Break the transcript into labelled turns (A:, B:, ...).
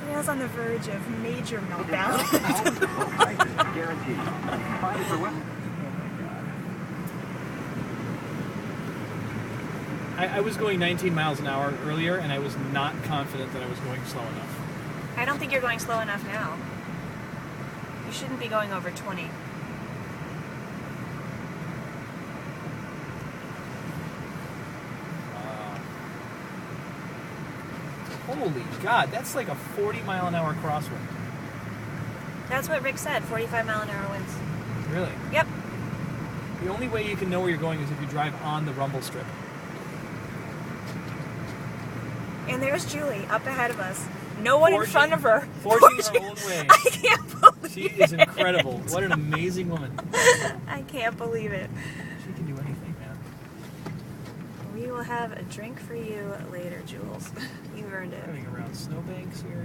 A: He was on the verge of major meltdown.
B: Guaranteed. Find it for what?
C: I was going 19 miles an hour earlier, and I was not confident that I was going slow enough.
A: I don't think you're going slow enough now. You shouldn't be going over 20.
C: Holy God, that's like a 40-mile-an-hour crosswind.
A: That's what Rick said, 45-mile-an-hour winds.
C: Really?
A: Yep.
C: The only way you can know where you're going is if you drive on the rumble strip.
A: And there's Julie up ahead of us. No one in front of her.
C: Forging her own way.
A: I can't believe
C: She
A: it.
C: is incredible. What an amazing woman.
A: I can't believe it.
C: She can do anything, man.
A: We will have a drink for you later, Jules. You earned it.
C: Driving around snowbanks here.